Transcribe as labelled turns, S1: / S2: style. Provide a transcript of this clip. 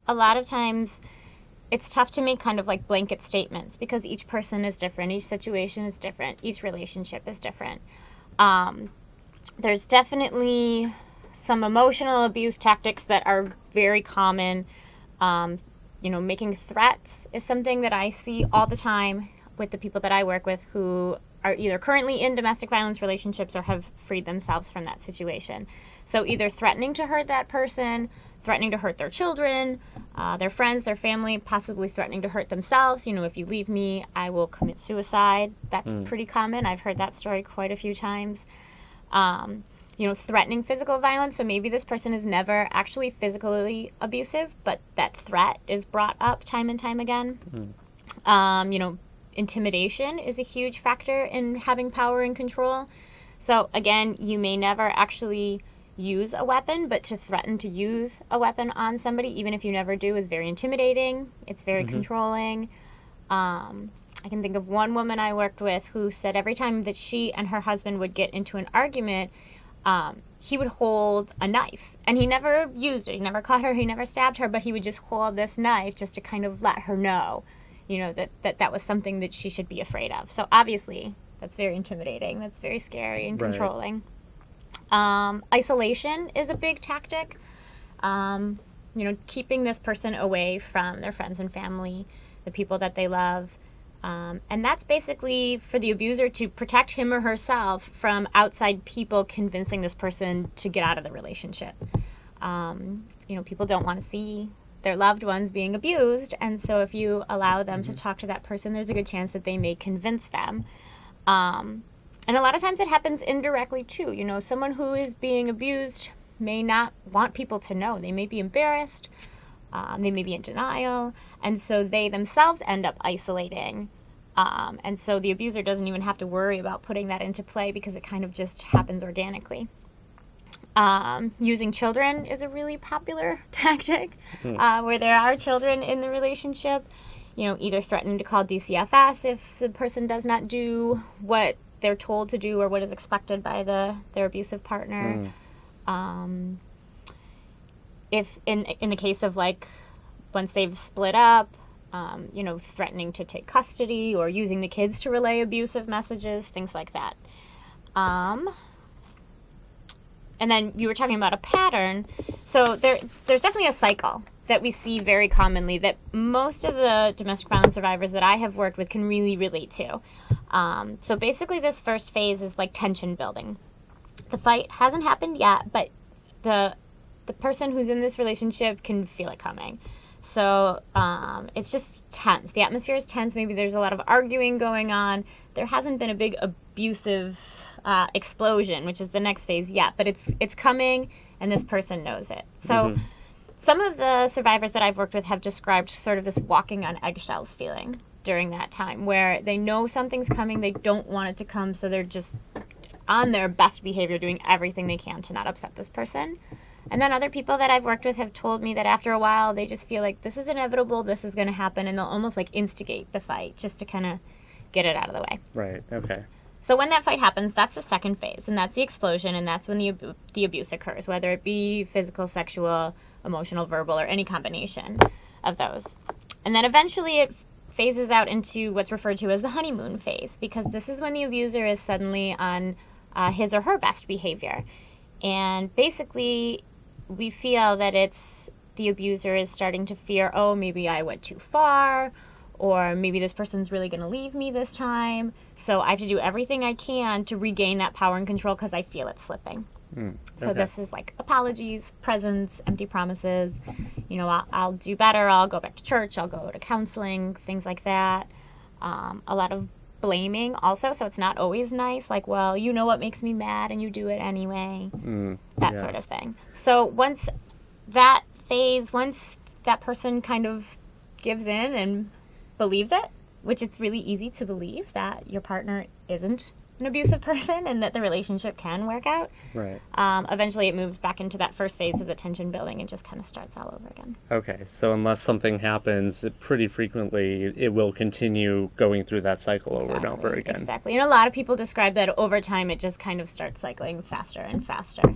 S1: a lot of times it's tough to make kind of like blanket statements because each person is different, each situation is different, each relationship is different. There's definitely some emotional abuse tactics that are very common. Making threats is something that I see all the time with the people that I work with who are either currently in domestic violence relationships or have freed themselves from that situation. So either threatening to hurt that person, threatening to hurt their children, their friends, their family, possibly threatening to hurt themselves. If you leave me, I will commit suicide. That's pretty common. I've heard that story quite a few times. Threatening physical violence. So maybe this person is never actually physically abusive, but that threat is brought up time and time again. Intimidation is a huge factor in having power and control. So again, you may never actually use a weapon, but to threaten to use a weapon on somebody, even if you never do, is very intimidating. It's very controlling. I can think of one woman I worked with who said every time that she and her husband would get into an argument, he would hold a knife. And he never used it. He never caught her. He never stabbed her. But he would just hold this knife just to kind of let her know, that was something that she should be afraid of. So obviously, that's very intimidating. That's very scary and controlling. Isolation is a big tactic. Keeping this person away from their friends and family, the people that they love. And that's basically for the abuser to protect him or herself from outside people convincing this person to get out of the relationship. People don't want to see their loved ones being abused, and so if you allow them to talk to that person, there's a good chance that they may convince them. And a lot of times it happens indirectly too. Someone who is being abused may not want people to know. They may be embarrassed. They may be in denial. And so they themselves end up isolating. And so the abuser doesn't even have to worry about putting that into play because it kind of just happens organically. Using children is a really popular tactic where there are children in the relationship. Either threatening to call DCFS if the person does not do what they're told to do or what is expected by their abusive partner. If in the case of once they've split up, threatening to take custody or using the kids to relay abusive messages, things like that. And then you were talking about a pattern. So there's definitely a cycle that we see very commonly that most of the domestic violence survivors that I have worked with can really relate to. So basically this first phase is like tension building. The fight hasn't happened yet, but the person who's in this relationship can feel it coming. So it's just tense. The atmosphere is tense. Maybe there's a lot of arguing going on. There hasn't been a big abusive explosion, which is the next phase yet, but it's coming, and this person knows it. So some of the survivors that I've worked with have described sort of this walking on eggshells feeling during that time, where they know something's coming, they don't want it to come, so they're just on their best behavior, doing everything they can to not upset this person. And then other people that I've worked with have told me that after a while, they just feel like this is inevitable, this is going to happen, and they'll almost instigate the fight just to kind of get it out of the way.
S2: Right, okay.
S1: So when that fight happens, that's the second phase, and that's the explosion, and that's when the abuse occurs, whether it be physical, sexual, emotional, verbal, or any combination of those. And then eventually it phases out into what's referred to as the honeymoon phase, because this is when the abuser is suddenly on his or her best behavior. And basically, we feel that the abuser is starting to fear, oh, maybe I went too far, or maybe this person's really going to leave me this time, so I have to do everything I can to regain that power and control because I feel it slipping. So this is apologies, presents, empty promises. I'll do better, I'll go back to church, I'll go to counseling, things like that. A lot of blaming also, so it's not always nice, well, what makes me mad and you do it anyway, that sort of thing. So once that person kind of gives in and believes it, which it's really easy to believe that your partner isn't an abusive person and that the relationship can work out.
S2: Right.
S1: Eventually it moves back into that first phase of the tension building and just kind of starts all over again.
S2: Okay, so unless something happens, pretty frequently it will continue going through that cycle over and over again.
S1: Exactly. And a lot of people describe that over time it just kind of starts cycling faster and faster.